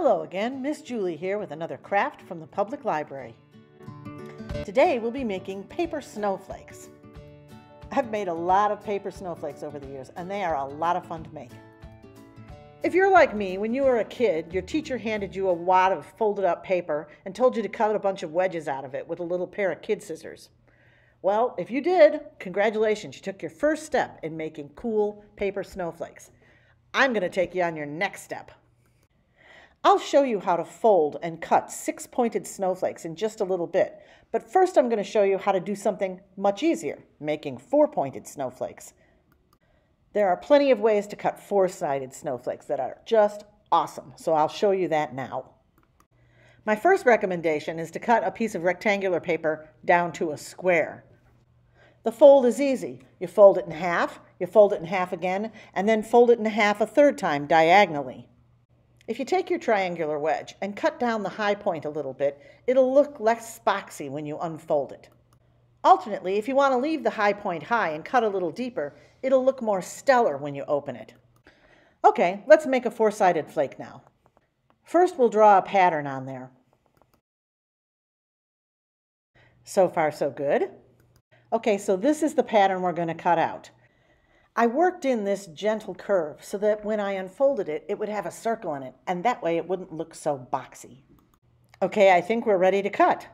Hello again, Miss Julie here with another craft from the public library. Today we'll be making paper snowflakes. I've made a lot of paper snowflakes over the years and they are a lot of fun to make. If you're like me, when you were a kid, your teacher handed you a wad of folded up paper and told you to cut a bunch of wedges out of it with a little pair of kid scissors. Well, if you did, congratulations, you took your first step in making cool paper snowflakes. I'm going to take you on your next step. I'll show you how to fold and cut 6-pointed snowflakes in just a little bit, but first I'm going to show you how to do something much easier, making 4-pointed snowflakes. There are plenty of ways to cut 4-sided snowflakes that are just awesome, so I'll show you that now. My first recommendation is to cut a piece of rectangular paper down to a square. The fold is easy. You fold it in half again, and then fold it in half a third time diagonally. If you take your triangular wedge and cut down the high point a little bit, it'll look less boxy when you unfold it. Alternately, if you want to leave the high point high and cut a little deeper, it'll look more stellar when you open it. Okay, let's make a 4-sided flake now. First, we'll draw a pattern on there. So far, so good. Okay, so this is the pattern we're going to cut out. I worked in this gentle curve so that when I unfolded it, it would have a circle in it, and that way it wouldn't look so boxy. Okay, I think we're ready to cut.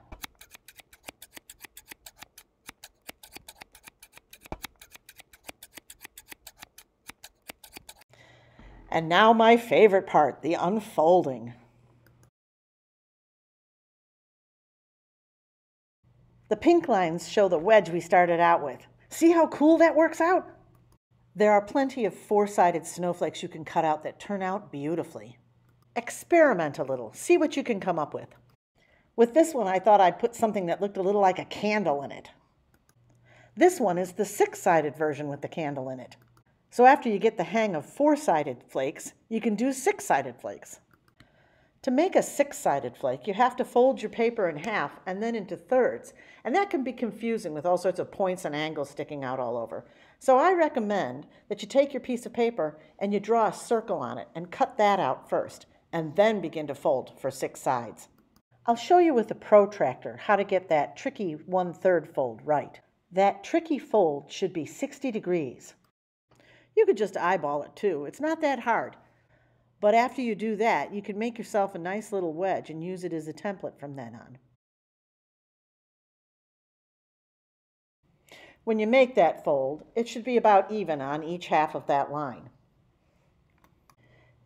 And now my favorite part, the unfolding. The pink lines show the wedge we started out with. See how cool that works out? There are plenty of 4-sided snowflakes you can cut out that turn out beautifully. Experiment a little, see what you can come up with. With this one, I thought I'd put something that looked a little like a candle in it. This one is the 6-sided version with the candle in it. So after you get the hang of 4-sided flakes, you can do 6-sided flakes. To make a 6-sided flake, you have to fold your paper in half and then into thirds, and that can be confusing with all sorts of points and angles sticking out all over. So I recommend that you take your piece of paper and you draw a circle on it and cut that out first, and then begin to fold for 6 sides. I'll show you with a protractor how to get that tricky 1/3 fold right. That tricky fold should be 60 degrees. You could just eyeball it too, it's not that hard. But after you do that, you can make yourself a nice little wedge and use it as a template from then on. When you make that fold, it should be about even on each half of that line.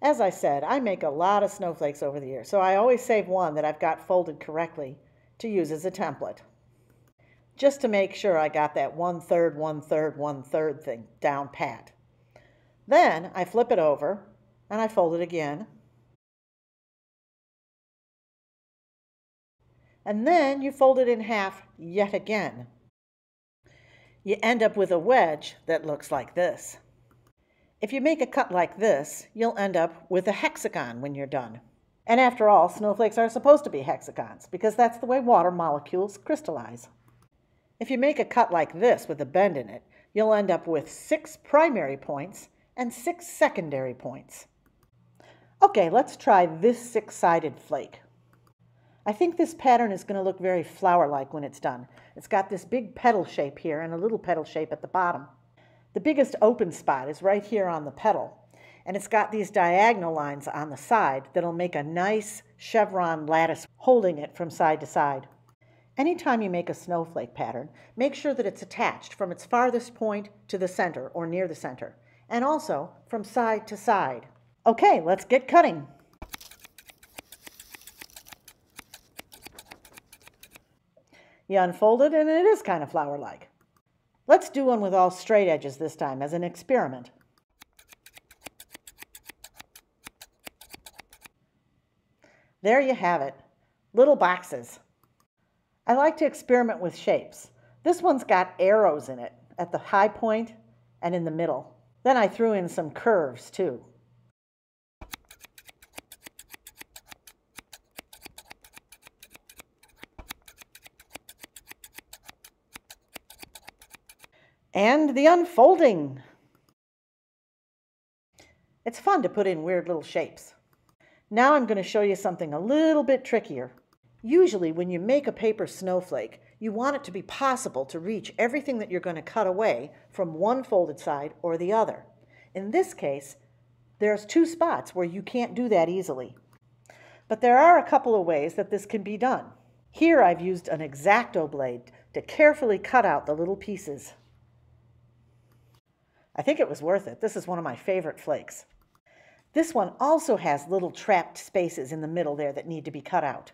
As I said, I make a lot of snowflakes over the years, so I always save one that I've got folded correctly to use as a template. Just to make sure I got that 1/3, 1/3, 1/3 thing down pat. Then I flip it over and I fold it again. And then you fold it in half yet again. You end up with a wedge that looks like this. If you make a cut like this, you'll end up with a hexagon when you're done. And after all, snowflakes are supposed to be hexagons because that's the way water molecules crystallize. If you make a cut like this with a bend in it, you'll end up with 6 primary points and 6 secondary points. Okay, let's try this 6-sided flake. I think this pattern is going to look very flower-like when it's done. It's got this big petal shape here and a little petal shape at the bottom. The biggest open spot is right here on the petal, and it's got these diagonal lines on the side that'll make a nice chevron lattice holding it from side to side. Anytime you make a snowflake pattern, make sure that it's attached from its farthest point to the center or near the center, and also from side to side. Okay, let's get cutting. You unfold it and it is kind of flower-like. Let's do one with all straight edges this time as an experiment. There you have it, little boxes. I like to experiment with shapes. This one's got arrows in it at the high point and in the middle. Then I threw in some curves too. And the unfolding. It's fun to put in weird little shapes. Now I'm going to show you something a little bit trickier. Usually when you make a paper snowflake, you want it to be possible to reach everything that you're going to cut away from one folded side or the other. In this case, there's two spots where you can't do that easily. But there are a couple of ways that this can be done. Here I've used an X-Acto blade to carefully cut out the little pieces. I think it was worth it. This is one of my favorite flakes. This one also has little trapped spaces in the middle there that need to be cut out.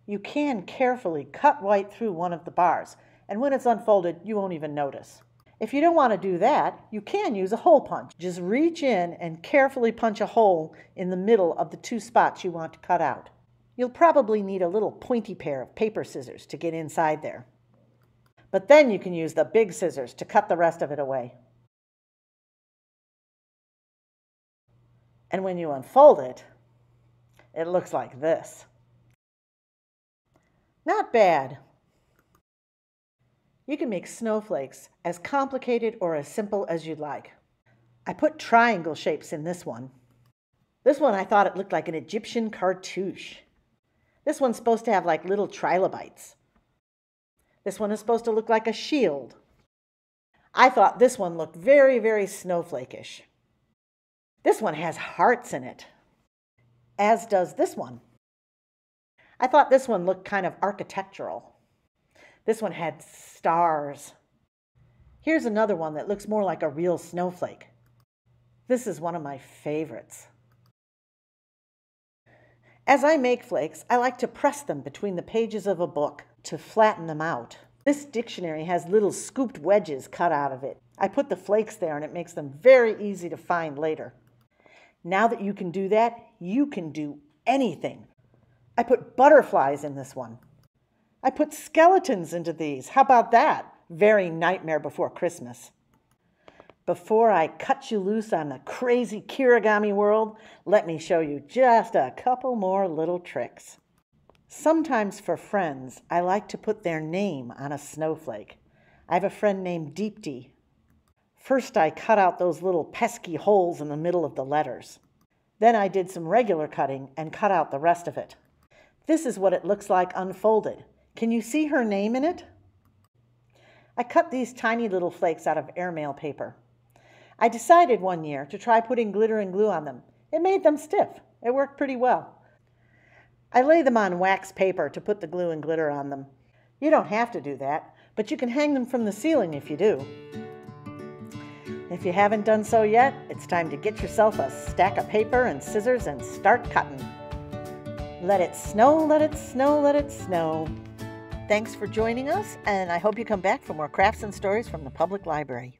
You can carefully cut right through one of the bars, and when it's unfolded, you won't even notice. If you don't want to do that, you can use a hole punch. Just reach in and carefully punch a hole in the middle of the two spots you want to cut out. You'll probably need a little pointy pair of paper scissors to get inside there. But then you can use the big scissors to cut the rest of it away. And when you unfold it, it looks like this. Not bad. You can make snowflakes as complicated or as simple as you'd like. I put triangle shapes in this one. This one I thought it looked like an Egyptian cartouche. This one's supposed to have like little trilobites. This one is supposed to look like a shield. I thought this one looked very, very snowflake-ish. This one has hearts in it, as does this one. I thought this one looked kind of architectural. This one had stars. Here's another one that looks more like a real snowflake. This is one of my favorites. As I make flakes, I like to press them between the pages of a book to flatten them out. This dictionary has little scooped wedges cut out of it. I put the flakes there and it makes them very easy to find later. Now that you can do that, you can do anything. I put butterflies in this one. I put skeletons into these. How about that? Very Nightmare Before Christmas. Before I cut you loose on the crazy kirigami world, let me show you just a couple more little tricks. Sometimes for friends, I like to put their name on a snowflake. I have a friend named Deepti. First, I cut out those little pesky holes in the middle of the letters. Then I did some regular cutting and cut out the rest of it. This is what it looks like unfolded. Can you see her name in it? I cut these tiny little flakes out of airmail paper. I decided one year to try putting glitter and glue on them. It made them stiff. It worked pretty well. I lay them on wax paper to put the glue and glitter on them. You don't have to do that, but you can hang them from the ceiling if you do. If you haven't done so yet, it's time to get yourself a stack of paper and scissors and start cutting. Let it snow, let it snow, let it snow. Thanks for joining us, and I hope you come back for more crafts and stories from the public library.